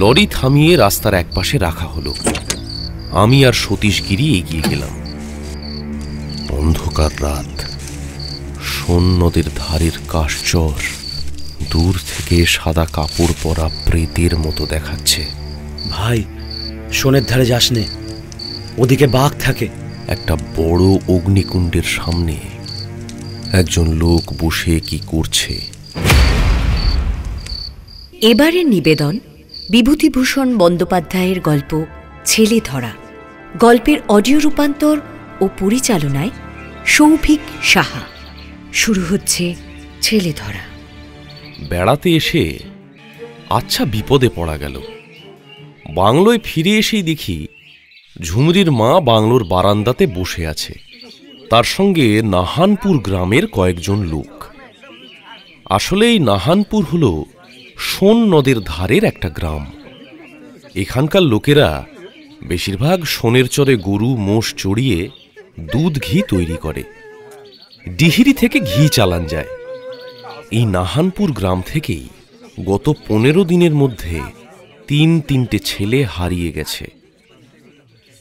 Lorry থামিয়ে রাস্তার একপাশে রাখা হলো। আমি আর সতীশগিরি এগিয়ে গেলাম। অন্ধকার রাত, সোন নদের ধারের কাশচর দূর থেকে সাদা কাপড় পরা প্রেতের মতো দেখাচ্ছে। ভাই, সোনের ধারে যাস নে, ওদিকে বাঘ থাকে। একটা বড় অগ্নিকুণ্ডের সামনে একজন লোক বসে কি করছে। এবারের নিবেদন বিভূতিভূষণ বন্দ্যোপাধ্যায়ের গল্প ছেলে ধরা। গল্পের অডিও রূপান্তর ও পরিচালনায় সৌভিক সাহা। শুরু হচ্ছে ছেলে ধরা। বেড়াতে এসে আচ্ছা বিপদে পড়া গেল। বাংলোয় ফিরে এসেই দেখি ঝুমরির মা বাংলোর বারান্দাতে বসে আছে, তার সঙ্গে নাহানপুর গ্রামের কয়েকজন লোক। আসলে এই নাহানপুর হল সোন নদের ধারের একটা গ্রাম। এখানকার লোকেরা বেশিরভাগ সোনের চরে গরু মোষ চড়িয়ে দুধ ঘি তৈরি করে। ডিহিরি থেকে ঘি চালান যায়। এই নাহানপুর গ্রাম থেকেই গত 15 দিনের মধ্যে 3 ছেলে হারিয়ে গেছে।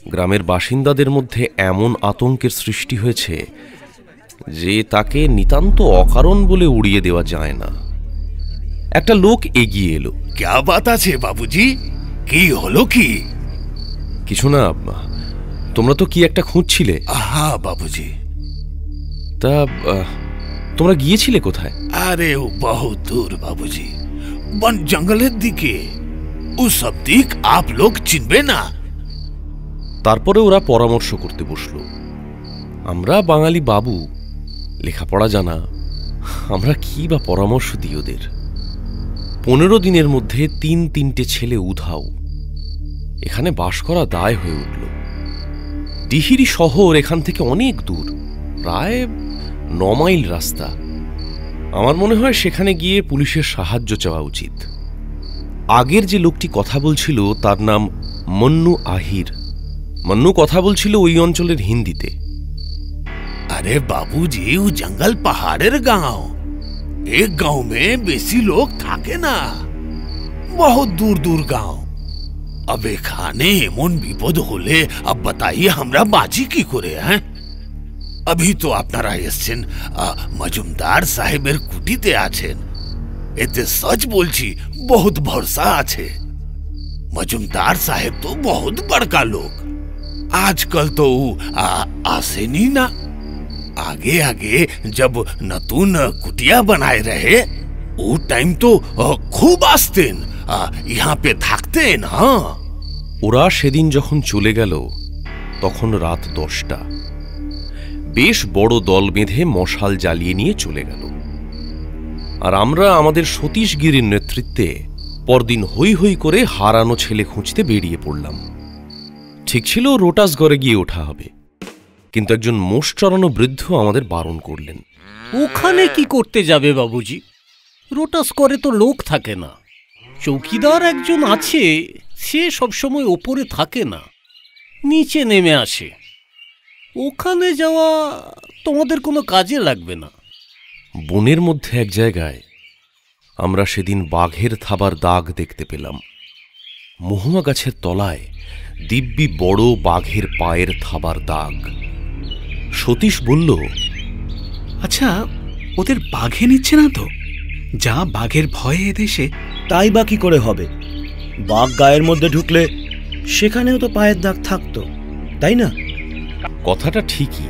গ্রামের বাসিন্দাদের মধ্যে এমন আতঙ্কের সৃষ্টি হয়েছে যে তাকে নিতান্ত অকারণ বলে উড়িয়ে দেওয়া যায় না। একটা লোক এগিয়ে এলো। क्या बात আছে বাবুজি? কি হলো কি? কিছু না, তোমরা তো কি একটা খুঁজছিলে। হ্যাঁ বাবুজি। তা তোমরা গিয়েছিলে কোথায়? আরে ও বহুত দূর বাবুজি, বন জঙ্গলের দিকে। ও সব দিক আপ লোক চিনবে না। তারপরে ওরা পরামর্শ করতে বসলো। আমরা বাঙালি বাবু, লেখাপড়া জানা, আমরা কি বা পরামর্শ দিই ওদের। 15 দিনের মধ্যে 3 ছেলে উধাও। এখানে বাস করা দায় হয়ে উঠল। ডিহিরি শহর এখান থেকে অনেক দূর, প্রায় 9 মাইল রাস্তা। আমার মনে হয় সেখানে গিয়ে পুলিশের সাহায্য চাওয়া উচিত। আগের যে লোকটি কথা বলছিল তার নাম মন্নু আহির। মন্নু কথা বলছিল ওই অঞ্চলের হিন্দিতে। अरे बाबूजी, वो जंगल पहाड़ेर गांव। एक गांव में बेसी लोग थाके ना, बहुत दूर दूर गांव। अब एखाने एमन विपद होले अब बताइए हमरा बाजी की करे हैं? अभी तो আপনারা এসেছেন মজুমদার সাহেবের কুটিতে আছেন, এতে সচ বলছি বহুত ভরসা আছে। মজুমদার সাহেব তো বহুত বড়কা লোক, आजकल तो आसेनी ना। आगे आगे जब नतून कुटिया बनाए रहे वो टाइम तो खूब आसतेन, यहाँ पे থাকতেন। हाँ, ওরা সেদিন যখন চলে গেল তখন রাত 10টা। বেশ বড় দল বেঁধে মশাল জ্বালিয়ে নিয়ে চলে গেল। আর আমরা আমাদের সতীশগিরির নেতৃত্বে পরদিন হই হই করে হারানো ছেলে খুঁজতে বেরিয়ে পড়লাম। ঠিক ছিল রোটাসগড়ে গিয়ে ওঠা হবে, কিন্তু একজন মোষ চড়ানো বৃদ্ধ আমাদের বারণ করলেন। ওখানে কি করতে যাবে বাবুজি? রোটাসগড়ে তো লোক থাকে না। চৌকিদার একজন আছে, সে সবসময় ওপরে থাকে না, নিচে নেমে আসে। ওখানে যাওয়া তোমাদের কোনো কাজে লাগবে না। বনের মধ্যে এক জায়গায় আমরা সেদিন বাঘের থাবার দাগ দেখতে পেলাম। মহুয়া গাছের তলায় দিব্যি বড় বাঘের পায়ের থাবার দাগ। সতীশ বলল, আচ্ছা, ওদের বাঘে নিচ্ছে না তো? যা বাঘের ভয়ে এদেশে। তাই বা কি করে হবে? বাঘ গায়ের মধ্যে ঢুকলে সেখানেও তো পায়ের দাগ থাকতো, তাই না? কথাটা ঠিকই।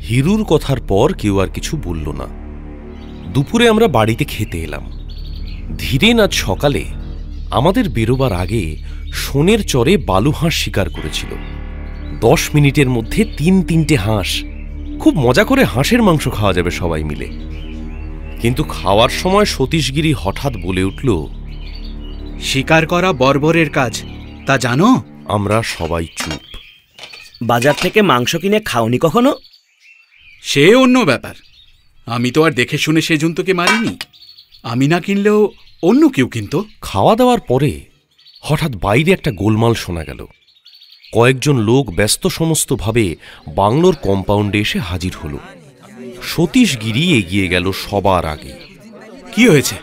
হিরুর কথার পর কেউ আর কিছু বলল না। দুপুরে আমরা বাড়িতে খেতে এলাম। ধীরেন আজ সকালে আমাদের বেরোবার আগে সোনের চরে বালু হাঁস শিকার করেছিল। 10 মিনিটের মধ্যে 3 হাঁস। খুব মজা করে হাঁসের মাংস খাওয়া যাবে সবাই মিলে। কিন্তু খাওয়ার সময় সতীশগিরি হঠাৎ বলে উঠল, শিকার করা বর্বরের কাজ, তা জানো? আমরা সবাই চুপ। বাজার থেকে মাংস কিনে খাওনি কখনো? সে অন্য ব্যাপার। আমি তো আর দেখে শুনে সে জন্তুকে মারিনি। আমি না কিনলেও অন্য কেউ কিনতো। খাওয়া দাওয়ার পরে হঠাৎ বাইরে একটা গোলমাল শোনা গেল। কয়েকজন লোক ব্যস্ত সমস্তভাবে বাংলোর কম্পাউন্ডে এসে হাজির হল। সতীশগিরি এগিয়ে গেল সবার আগে। কি হয়েছে?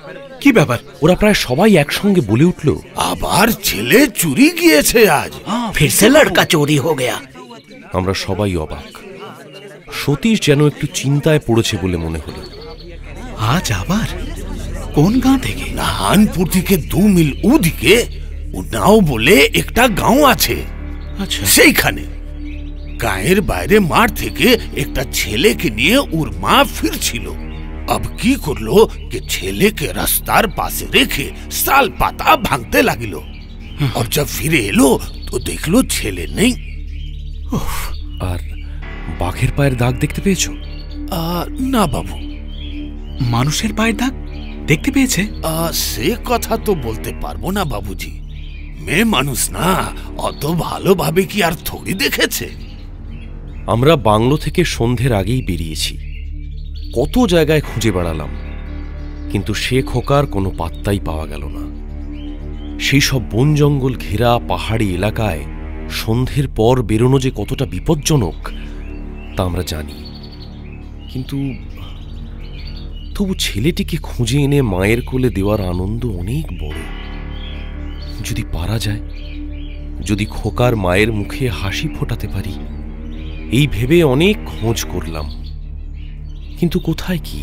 কি ব্যাপার? ওরা প্রায় সবাই একসঙ্গে বলে উঠল, আবার ছেলে চুরি গিয়েছে আজ। फिर से लड़का चोरी हो गया। আমরা সবাই অবাক। সতীশ যেন একটু চিন্তায় পড়েছে বলে মনে হলো। আজ আবার? কোন গাঁ থেকে? নাহানপুর থেকে 2 মিল ওদিকে উনাও বলে একটা গাঁও আছে, আচ্ছা, সেইখানে গায়ের বাইরে মাঠ থেকে একটা ছেলেকে নিয়ে ওর মা ফিরছিল। अब কি করলো कि ছেলেকে রাস্তার পাশে রেখে সাল পাতা ভাঙতে লাগিল। और जब फिरे এলো তো দেখলো ছেলে নেই। আর বাঘের পায়ের দাগ দেখতে পেয়েছো? না বাবু, মানুষের পায়ের দাগ দেখতে পেয়েছে? সে কথা তো বলতে পারবো না বাবুজি। মেয়ে মানুষ না, অত ভালোভাবে কি আর থোড়ি দেখেছে। আমরা বাংলো থেকে সন্ধ্যের আগেই বেরিয়েছি। কত জায়গায় খুঁজে বেড়ালাম, কিন্তু সে খোকার কোনো পাত্তাই পাওয়া গেল না। সেই সব বন জঙ্গল ঘেরা পাহাড়ি এলাকায় সন্ধ্যের পর বেরোনো যে কতটা বিপজ্জনক তা আমরা জানি, কিন্তু তবু ছেলেটিকে খুঁজে এনে মায়ের কোলে দেওয়ার আনন্দ অনেক বড়। যদি পারা যায়, যদি খোকার মায়ের মুখে হাসি ফোটাতে পারি, এই ভেবে অনেক খোঁজ করলাম, কিন্তু কোথায় কি।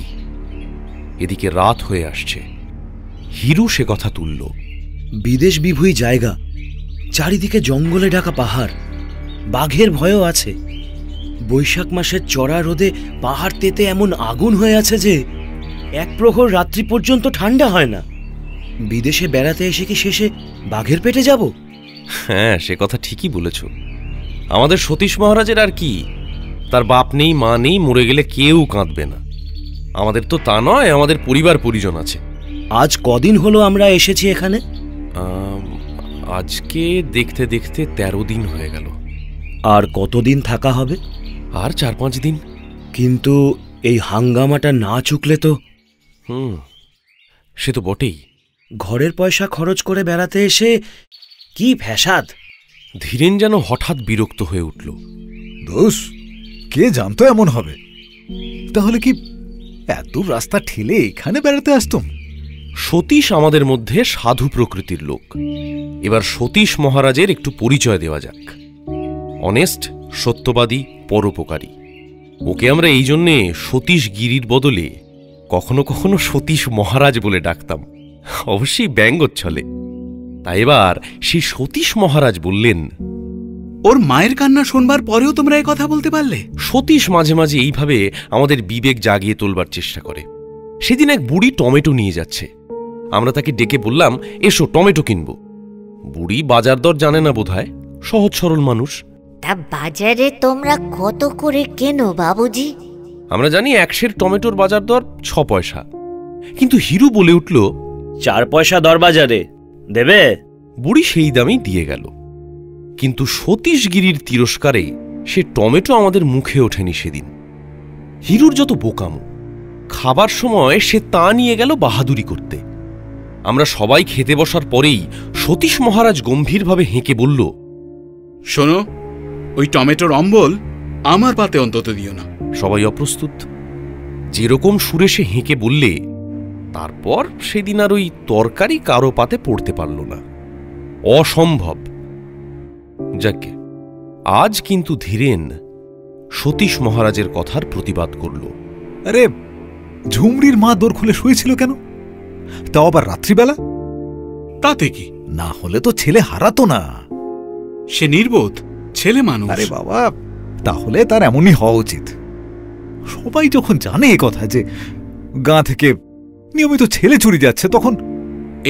এদিকে রাত হয়ে আসছে। হিরু সে কথা তুলল। বিদেশ বিভূই জায়গা, চারিদিকে জঙ্গলে ঢাকা পাহাড়, বাঘের ভয়ও আছে। বৈশাখ মাসের চড়া রোদে পাহাড় তেতে এমন আগুন হয়ে আছে যে এক প্রহর রাত্রি পর্যন্ত ঠান্ডা হয় না। বিদেশে বেড়াতে এসে কি শেষে বাঘের পেটে যাব? হ্যাঁ, সে কথা ঠিকই বলেছ। আমাদের সতীশ মহারাজের আর কি, তার বাপ নেই, মা নেই, মরে গেলে কেউ কাঁদবে না। আমাদের তো তা নয়, আমাদের পরিবার পরিজন আছে। আজ কদিন হলো আমরা এসেছি এখানে? আজকে দেখতে দেখতে 13 দিন হয়ে গেল। আর কতদিন থাকা হবে? আর 4-5 দিন। কিন্তু এই হাঙ্গামাটা না চুকলে তো। সে তো বটেই। ঘরের পয়সা খরচ করে বেড়াতে এসে কি ফ্যাসাদ। ধীরেন যেন হঠাৎ বিরক্ত হয়ে উঠল। দোষ, কে জানতো এমন হবে? তাহলে কি এত রাস্তা ঠেলে এখানে বেড়াতে আসতুম? সতীশ আমাদের মধ্যে সাধু প্রকৃতির লোক। এবার সতীশ মহারাজের একটু পরিচয় দেওয়া যাক। অনেস্ট, সত্যবাদী, পরোপকারী। ওকে আমরা এই জন্যে সতীশ গিরির বদলে কখনো কখনো সতীশ মহারাজ বলে ডাকতাম, অবশ্যই ব্যঙ্গচ্ছলে। তাই এবার সেই সতীশ মহারাজ বললেন, ওর মায়ের কান্না শুনবার পরেও তোমরা এই কথা বলতে পারলে? সতীশ মাঝে মাঝে এইভাবে আমাদের বিবেক জাগিয়ে তোলবার চেষ্টা করে। সেদিন এক বুড়ি টমেটো নিয়ে যাচ্ছে। আমরা তাকে ডেকে বললাম, এসো টমেটো কিনবো। বুড়ি বাজার দর জানে না বোধহয়, সহজ সরল মানুষ। তা বাজারে তোমরা কত করে কেনো বাবুজি? আমরা জানি 1 সের টমেটোর বাজার দর 6 পয়সা। কিন্তু হিরু বলে উঠল, 4 পয়সা দর বাজারে দেবে? বুড়ি সেই দামেই দিয়ে গেল। কিন্তু সতীশগিরির তিরস্কারে সে টমেটো আমাদের মুখে ওঠেনি সেদিন। হিরুর যত বোকামো! খাবার সময় সে তা নিয়ে গেল বাহাদুরি করতে। আমরা সবাই খেতে বসার পরেই সতীশ মহারাজ গম্ভীরভাবে হেঁকে বলল, শোনো, ওই টমেটোর অম্বল আমার পাতে অন্তত দিও না। সবাই অপ্রস্তুত। যেরকম সুরে সে হেঁকে বললে, তারপর সেদিন আর ওই তরকারি কারো পাতে পড়তে পারল না। অসম্ভব। যাকে আজ কিন্তু ধীরেন সতীশ মহারাজের কথার প্রতিবাদ করল। আরে, ঝুমরির মা দোর খুলে শুয়েছিল কেন? তাও আবার রাত্রিবেলা? তাতে কি? না হলে তো ছেলে হারাতো না। সে নির্বোধ ছেলে মানুষ। আরে বাবা, তাহলে তার এমনই হওয়া উচিত। সবাই যখন জানে এ কথা যে গাঁ থেকে নিয়মিত ছেলে চুরি যাচ্ছে, তখন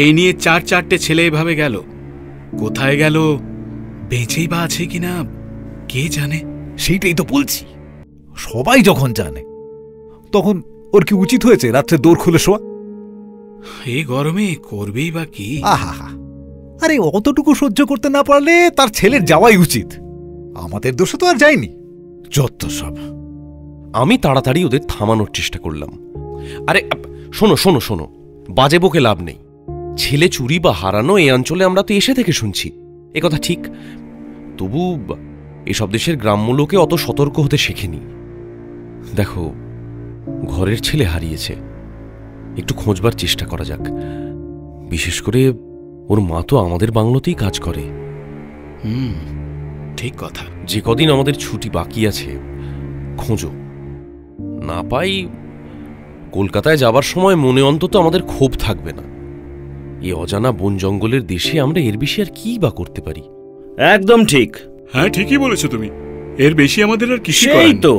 এই নিয়ে 4-4টে ছেলে এভাবে গেল। কোথায় গেল, বেঁচেই বা আছে কিনা কে জানে। সেইটাই তো বলছি, সবাই যখন জানে তখন ওর কি উচিত হয়েছে রাত্রে দোর খুলে শোয়া? এই গরমে করবেই বা কি? আহা, আরে অতটুকু সহ্য করতে না পারলে তার ছেলের যাওয়াই উচিত। আমাদের দোষে তো আর যায়নি। যত সব। আমি তাড়াতাড়ি ওদের থামানোর চেষ্টা করলাম। আরে শোনো শোনো শোনো, বাজে বকে লাভ নেই। ছেলে চুরি বা হারানো এই অঞ্চলে আমরা তো এসে থেকে শুনছি, এ কথা ঠিক। তবু এসব দেশের গ্রাম্য লোকে অত সতর্ক হতে শেখেনি। দেখো, ঘরের ছেলে হারিয়েছে, একটু খোঁজবার চেষ্টা করা যাক। বিশেষ করে ওর মা তো আমাদের বাংলোতেই কাজ করে। ঠিক কথা। যে কদিন আমাদের ছুটি বাকি আছে খোঁজো, না পাই কলকাতায় যাবার সময় মনে অন্তত আমাদের ক্ষোভ থাকবে না। এ অজানা বন জঙ্গলের দেশে আমরা এর বেশি আর কি বা করতে পারি? একদম ঠিক। হ্যাঁ, ঠিকই বলেছো তুমি। এর বেশি আমাদের আর কিছু সেই তো।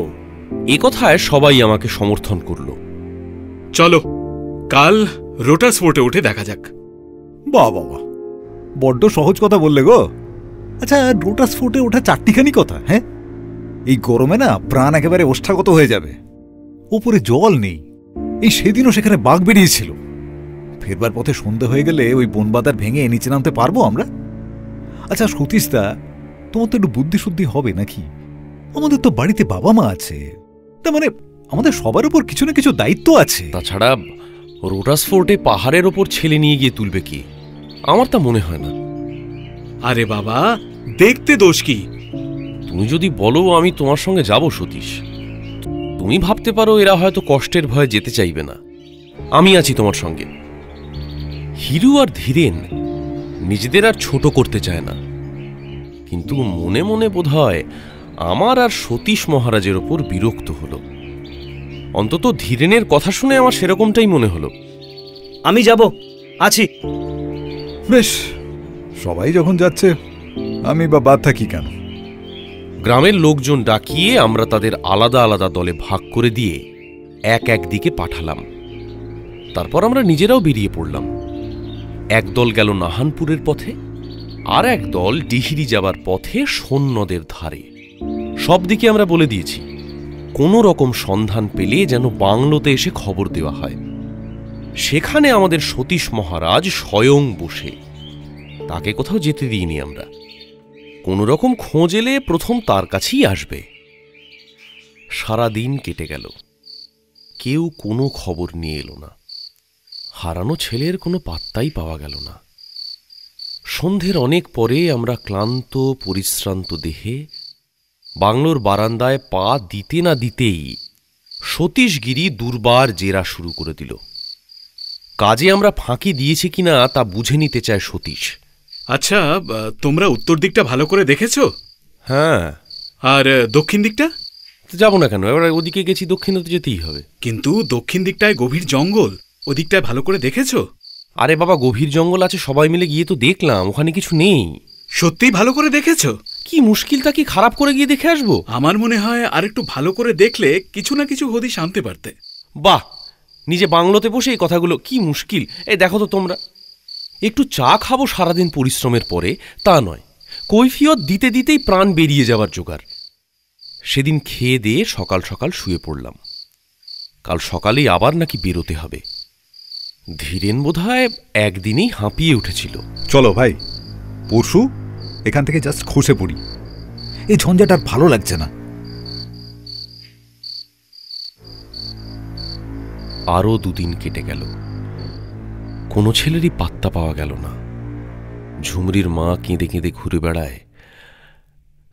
এ কথায় সবাই আমাকে সমর্থন করলো। চলো কাল রোটাস ফোর্টে উঠে দেখা যাক। বাহ বাবা, বড্ড সহজ কথা বললে গো। আচ্ছা, লোটাস ফোর্টে ওঠা চারটিখানি কথা। হ্যাঁ, এই গরমে না প্রাণ একেবারে ওষ্ঠাগত হয়ে যাবে। ওপরে জল নেই। এই সেদিনও সেখানে বাঘ বেরিয়েছিল। ফেরবার পথে সন্ধে হয়ে গেলে ওই বনবাদার ভেঙে নিচে নামতে পারবো আমরা? আচ্ছা সতীশদা, তোমার তো একটু বুদ্ধি শুদ্ধি হবে নাকি? আমাদের তো বাড়িতে বাবা মা আছে, তার মানে আমাদের সবার উপর কিছু না কিছু দায়িত্ব আছে। তাছাড়া রোটাস ফোর্টে পাহাড়ের ওপর ছেলে নিয়ে গিয়ে তুলবে কি? আমার তা মনে হয় না। আরে বাবা, দেখতে দোষ কি? তুমি যদি বলো আমি তোমার সঙ্গে যাব সতীশ, তুমি ভাবতে পারো এরা হয়তো কষ্টের ভয়ে যেতে চাইবে না। আমি আছি তোমার সঙ্গে। হিরু আর ধীরেন নিজেদের আর ছোট করতে চায় না, কিন্তু মনে মনে বোধহয় আমার আর সতীশ মহারাজের ওপর বিরক্ত হলো। অন্তত ধীরেনের কথা শুনে আমার সেরকমটাই মনে হলো। আমি যাব, আছি। বেশ, সবাই যখন যাচ্ছে আমি বা বাদ থাকি কেন? গ্রামের লোকজন ডাকিয়ে আমরা তাদের আলাদা আলাদা দলে ভাগ করে দিয়ে এক এক দিকে পাঠালাম। তারপর আমরা নিজেরাও বেরিয়ে পড়লাম। এক দল গেল নাহানপুরের পথে, আর এক দল ডিহিরি যাবার পথে সোন নদের ধারে। সব দিকে আমরা বলে দিয়েছি কোনো রকম সন্ধান পেলে যেন বাংলোতে এসে খবর দেওয়া হয়। সেখানে আমাদের সতীশ মহারাজ স্বয়ং বসে। তাকে কোথাও যেতে দিইনি আমরা। কোনো রকম খোঁজ এলে প্রথম তার কাছেই আসবে। সারা দিন কেটে গেল, কেউ কোনো খবর নিয়ে এলো না। হারানো ছেলের কোনো পাত্তাই পাওয়া গেল না। সন্ধ্যের অনেক পরে আমরা ক্লান্ত পরিশ্রান্ত দেহে বাংলোর বারান্দায় পা দিতে না দিতেই সতীশগিরি দুর্বার জেরা শুরু করে দিল। কাজে আমরা ফাঁকি দিয়েছি কিনা তা বুঝে নিতে চায় সতীশ। আচ্ছা, তোমরা উত্তর দিকটা ভালো করে দেখেছো? হ্যাঁ। আর দক্ষিণ দিকটা? যাবো না কেন? এবার ওদিকে গেছি, দক্ষিণে তো যেতেই হবে। কিন্তু দক্ষিণ দিকটায় গভীর জঙ্গল, ওদিকটায় ভালো করে দেখেছো? আরে বাবা, গভীর জঙ্গল আছে, সবাই মিলে গিয়ে তো দেখলাম, ওখানে কিছু নেই। সত্যিই ভালো করে দেখেছো? কি মুশকিলটা কি খারাপ করে গিয়ে দেখে আসবো? আমার মনে হয় আর একটু ভালো করে দেখলে কিছু না কিছু হদিশ আনতে পারতে। বাহ, নিজে বাংলোতে বসে এই কথাগুলো কি মুশকিল! এই দেখো তো তোমরা, একটু চা খাবো সারাদিন পরিশ্রমের পরে তা নয়, কৈফিয়ত দিতে দিতেই প্রাণ বেরিয়ে যাবার জোগাড়। সেদিন খেয়ে দিয়ে সকাল সকাল শুয়ে পড়লাম। কাল সকালেই আবার নাকি বেরোতে হবে। ধীরেন বোধহয় একদিনেই হাঁপিয়ে উঠেছিল। চলো ভাই, পরশু এখান থেকে জাস্ট খসে পড়ি। এই ঝঞ্ঝাট আর ভালো লাগছে না। আরও দুদিন কেটে গেল, কোনো ছেলেরই পাত্তা পাওয়া গেল না। ঝুমরির মা কেঁদে কেঁদে ঘুরে বেড়ায়,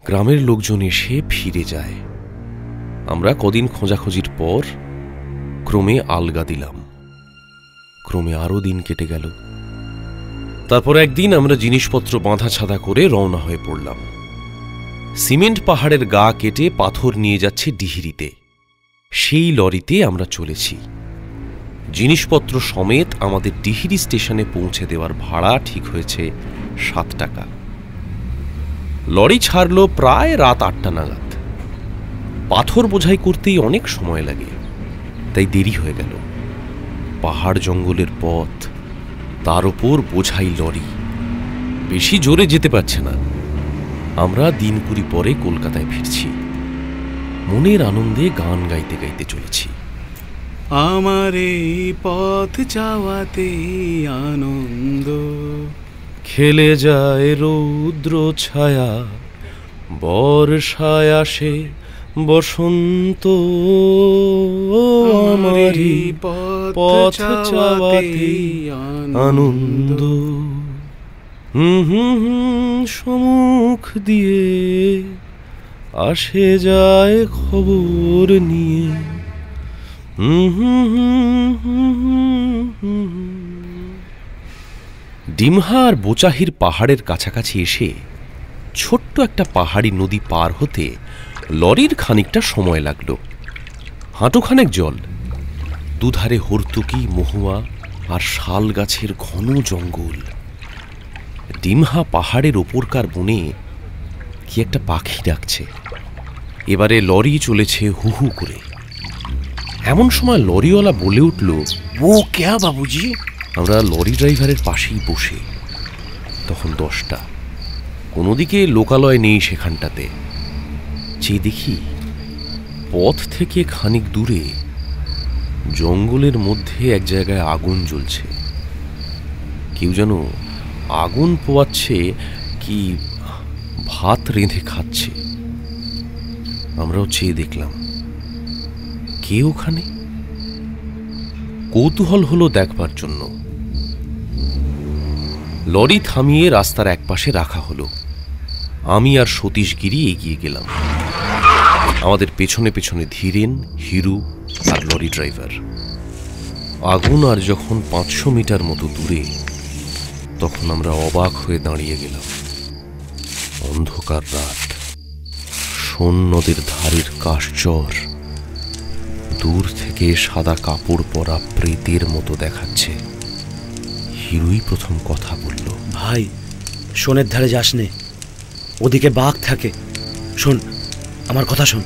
গ্রামের লোকজন এসে ফিরে যায়। আমরা কদিন খোঁজাখুঁজির পর ক্রমে আলগা দিলাম। ক্রমে আরও দিন কেটে গেল। তারপর একদিন আমরা জিনিসপত্র বাঁধা ছাদা করে রওনা হয়ে পড়লাম। সিমেন্ট পাহাড়ের গা কেটে পাথর নিয়ে যাচ্ছে ডিহিরিতে, সেই লরিতে আমরা চলেছি। জিনিসপত্র সমেত আমাদের ডিহিরি স্টেশনে পৌঁছে দেওয়ার ভাড়া ঠিক হয়েছে 7 টাকা। লরি ছাড়ল প্রায় রাত 8টা নাগাদ। পাথর বোঝাই করতেই অনেক সময় লাগে, তাই দেরি হয়ে গেল। পাহাড় জঙ্গলের পথ, তার উপর বোঝাই লরি, বেশি জোরে যেতে পারছে না। আমরা দিন কুড়ি পরে কলকাতায় ফিরছি। মনের আনন্দে গান গাইতে গাইতে চলেছি। আমার এই পথ চাওয়াতে আনন্দ, খেলে যায় রৌদ্র ছায়া, বর্ষায় আসে বসন্ত। আমার এই পথ চাওয়াতে আনন্দ। সম্মুখ দিয়ে আসে যায় খবর নিয়ে। ডিমহা আর বোচাহির পাহাড়ের কাছাকাছি এসে ছোট্ট একটা পাহাড়ি নদী পার হতে লরির খানিকটা সময় লাগলো। হাঁটুখানেক জল, দুধারে হর্তুকি, মহুয়া আর শাল গাছের ঘন জঙ্গল। ডিমহা পাহাড়ের ওপরকার বনে কি একটা পাখি ডাকছে। এবারে লরি চলেছে হু হু করে। এমন সময় লরিওয়ালা বলে উঠল, ও ক্যা বাবুজি? আমরা লরি ড্রাইভারের পাশেই বসে। তখন 10টা, কোনো দিকে লোকালয় নেই সেখানটাতে। যে দেখি পথ থেকে খানিক দূরে জঙ্গলের মধ্যে এক জায়গায় আগুন জ্বলছে। কেউ যেন আগুন পোয়াচ্ছে কি ভাত রেঁধে খাচ্ছে। আমরাও চেয়ে দেখলাম কে ওখানে। কৌতূহল হলো দেখবার জন্য। লরি থামিয়ে রাস্তার একপাশে রাখা হলো। আমি আর সতীশ গিরি এগিয়ে গেলাম। আমাদের পেছনে পেছনে ধীরেন, হিরু আর লরি ড্রাইভার। আগুন আর যখন 500 মিটার মতো দূরে, তখন আমরা অবাক হয়ে দাঁড়িয়ে গেলাম। অন্ধকার রাত, সোন নদীর ধারের কাশচর দূর থেকে সাদা কাপড় পরা প্রেতের মতো দেখাচ্ছে। হিরুই প্রথম কথা বলল, ভাই, সোনের ধারে যাস নে, ওদিকে বাঘ থাকে। শোন, আমার কথা শোন,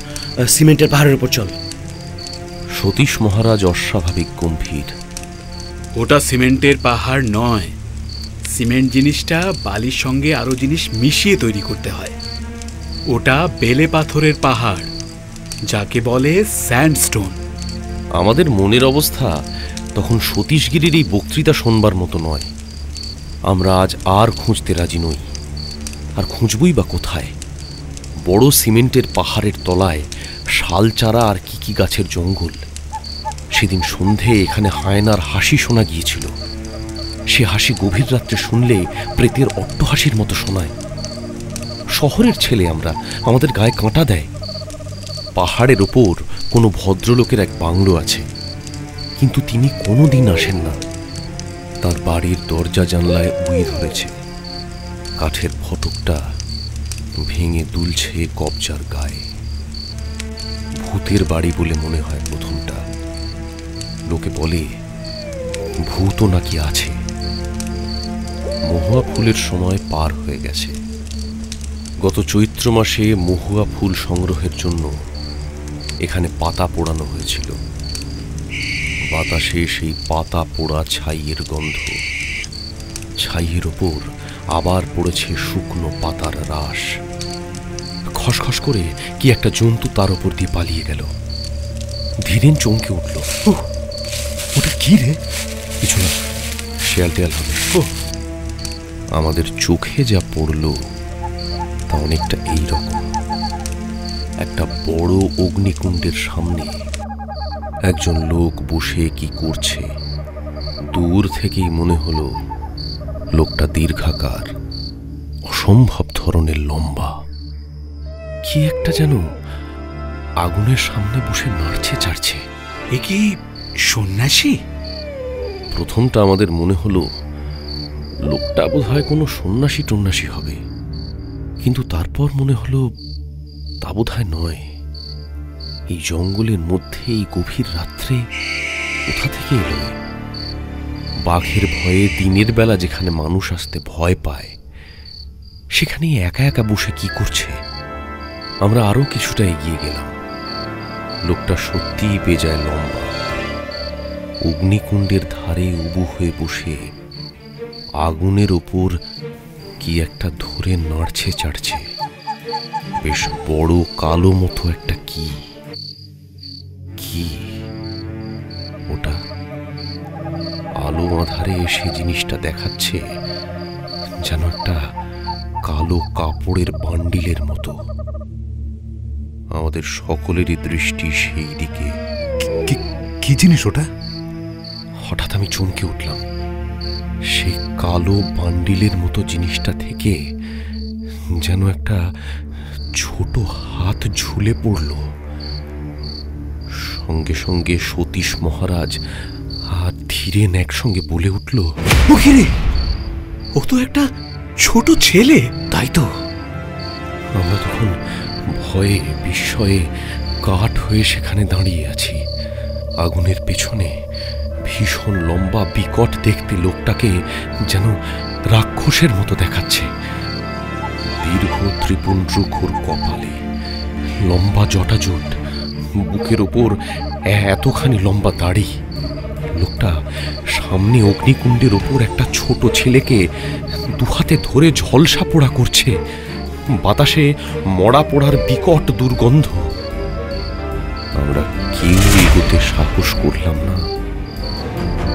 সিমেন্টের পাহাড়ের উপর চল। সতীশ মহারাজ অস্বাভাবিক গম্ভীর। ওটা সিমেন্টের পাহাড় নয়। সিমেন্ট জিনিসটা বালির সঙ্গে আরো জিনিস মিশিয়ে তৈরি করতে হয়। ওটা বেলে পাথরের পাহাড়, যাকে বলে স্যান্ডস্টোন। আমাদের মনের অবস্থা তখন সতীশগিরির এই বক্তৃতা শোনবার মতো নয়। আমরা আজ আর খুঁজতে রাজি নই। আর খুঁজবই বা কোথায়? বড় সিমেন্টের পাহাড়ের তলায় শাল চারা আর কি কি গাছের জঙ্গল। সেদিন সন্ধে এখানে হায়নার হাসি শোনা গিয়েছিল। সে হাসি গভীর রাত্রে শুনলে প্রেতের অট্টহাসির মতো শোনায়। শহরের ছেলে আমরা, আমাদের গায়ে কাঁটা দেয়। পাহাড়ের ওপর কোনো ভদ্রলোকের এক বাংলো আছে, কিন্তু তিনি কোনোদিন আসেন না। তার বাড়ির দরজা জানলায় উই ধরেছে। কাঠের ফটকটা ভেঙে দুলছে কবজার গায়ে। ভূতের বাড়ি বলে মনে হয় প্রথমটা। লোকে বলে ভূতও নাকি আছে। মহুয়া ফুলের সময় পার হয়ে গেছে। গত চৈত্র মাসে মহুয়া ফুল সংগ্রহের জন্য এখানে পাতা পোড়ানো হয়েছিল। বাতাসে সেই পাতা পোড়া ছাইয়ের গন্ধ। ছাইয়ের ওপর আবার পড়েছে শুকনো পাতার রাশ। খসখস করে কি একটা জন্তু তার ওপর দিয়ে পালিয়ে গেল। ধীরেন চমকে উঠল, ওটা কি রে? কিছু না, শেয়াল টেয়াল হবে। আমাদের চোখে যা পড়ল তা অনেকটা এইরকম। একটা বড় অগ্নিকুণ্ডের সামনে একজন লোক বসে কি করছে। দূর থেকেই মনে হলো লোকটা দীর্ঘাকার, অসম্ভব ধরনের লম্বা। কি একটা যেন আগুনের সামনে বসে নাড়ছে চাড়ছে। এ কি সন্ন্যাসী? প্রথমটা আমাদের মনে হলো লোকটা বোধহয় কোনো সন্ন্যাসী টন্যাসী হবে, কিন্তু তারপর মনে হলো তা বোধহয় নয়। এই জঙ্গলের মধ্যে এই গভীর রাত্রে কোথা থেকে এলো? বাঘের ভয়ে দিনের বেলা যেখানে মানুষ আসতে ভয় পায়, সেখানে একা একা বসে কি করছে? আমরা আরো কিছুটা এগিয়ে গেলাম। লোকটা সত্যিই বেজায় লম্বা। অগ্নিকুণ্ডের ধারে উবু হয়ে বসে আগুনের ওপর কি একটা ধরে নাড়ছে চাড়ছে। বেশ বড় কালো মতো একটা কি কি ওটা? আলো আঁধারে এসে জিনিসটা দেখাচ্ছে যেন একটা কালো কাপড়ের বান্ডিলের মতো। আমাদের সকলেরই দৃষ্টি সেই দিকে। কি জিনিস ওটা? হঠাৎ আমি চমকে উঠলাম। সেই কালো বান্ডিলের মতো জিনিসটা থেকে যেন একটা ছোট হাত ঝুলে পড়ল। সঙ্গে সঙ্গে সতীশ মহারাজ আর ধীরেন একসঙ্গে বলে উঠল, তো একটা ছোট ছেলে। তাই তো, আমরা তখন ভয়ে বিস্ময়ে কাঠ হয়ে সেখানে দাঁড়িয়ে আছি। আগুনের পেছনে ভীষণ লম্বা বিকট দেখতে লোকটাকে যেন রাক্ষসের মতো দেখাচ্ছে। দীর্ঘ ত্রিপুণ্ড্রুখোর কপালে লম্বা জটাজট, বুকের ওপর এতখানি লম্বা দাড়ি। লোকটা সামনে অগ্নিকুণ্ডের ওপর একটা ছোট ছেলেকে দুহাতে ধরে ঝলসা পোড়া করছে। বাতাসে মরা পোড়ার বিকট দুর্গন্ধ। আমরা কেউ এগোতে সাহস করলাম না।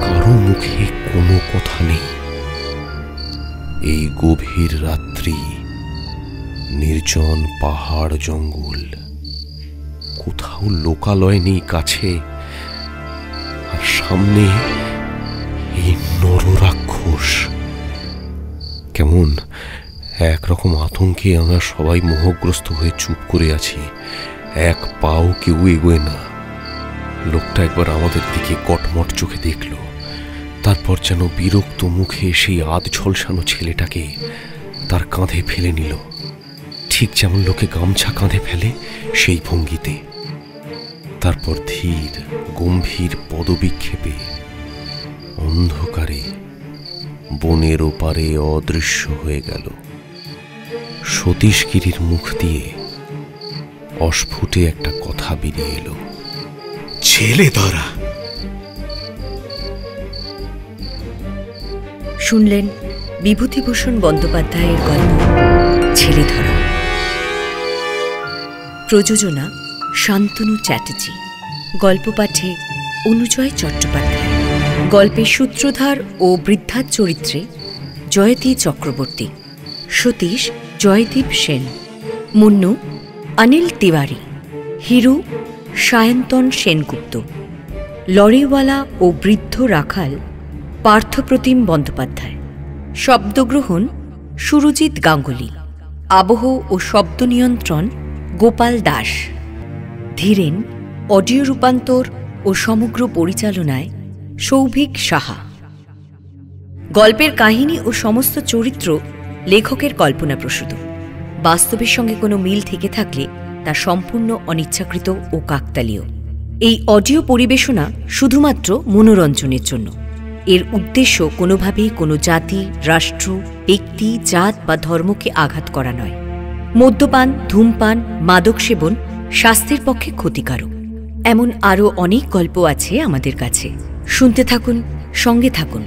কারো মুখে কোনো কথা নেই। এই গভীর রাত্রি, নির্জন পাহাড় জঙ্গল, কোথাও লোকালয় নেই কাছে, আর সামনে এই নররাক্ষস। কেমন একরকম আতঙ্কে আমরা সবাই মোহগ্রস্ত হয়ে চুপ করে আছি। এক পাও কেউ এগোয় না। লোকটা একবার আমাদের দিকে কটমট চোখে দেখল, তারপর যেন বিরক্ত মুখে সেই আধ ঝলসানো ছেলেটাকে তার কাঁধে ফেলে নিল, ঠিক যেমন লোকে গামছা কাঁধে ফেলে সেই ভঙ্গিতে। তারপর ধীর গম্ভীর পদবিক্ষেপে অন্ধকারে বনের ওপারে অদৃশ্য হয়ে গেল। সতীশগিরির মুখ দিয়ে অস্ফুটে একটা কথা বেরিয়ে এলো, ছেলে ধরা। শুনলেন বিভূতিভূষণ বন্দ্যোপাধ্যায়ের গল্প ছেলে ধরা। প্রযোজনা শান্তনু চ্যাটার্জি। গল্প পাঠে অনুজয় চট্টোপাধ্যায়। গল্পের সূত্রধার ও বৃদ্ধার চরিত্রে জয়তী চক্রবর্তী, সতীশ জয়দীপ সেন, মুন্নু অনিল তিওয়ারি, হিরু সায়ন্তন সেনগুপ্ত, লরিওয়ালা ও বৃদ্ধ রাখাল পার্থপ্রতিম বন্দ্যোপাধ্যায়। শব্দগ্রহণ সুরজিৎ গাঙ্গুলি। আবহ ও শব্দ নিয়ন্ত্রণ গোপাল দাস। ধীরেন অডিও রূপান্তর ও সমগ্র পরিচালনায় সৌভিক সাহা। গল্পের কাহিনী ও সমস্ত চরিত্র লেখকের কল্পনাপ্রসূত। বাস্তবের সঙ্গে কোনো মিল থেকে থাকলে তা সম্পূর্ণ অনিচ্ছাকৃত ও কাকতালীয়। এই অডিও পরিবেশনা শুধুমাত্র মনোরঞ্জনের জন্য। এর উদ্দেশ্য কোনোভাবেই কোনো জাতি, রাষ্ট্র, ব্যক্তি, জাত বা ধর্মকে আঘাত করা নয়। মদ্যপান, ধূমপান, মাদক সেবন স্বাস্থ্যের পক্ষে ক্ষতিকারক। এমন আরও অনেক গল্প আছে আমাদের কাছে। শুনতে থাকুন, সঙ্গে থাকুন।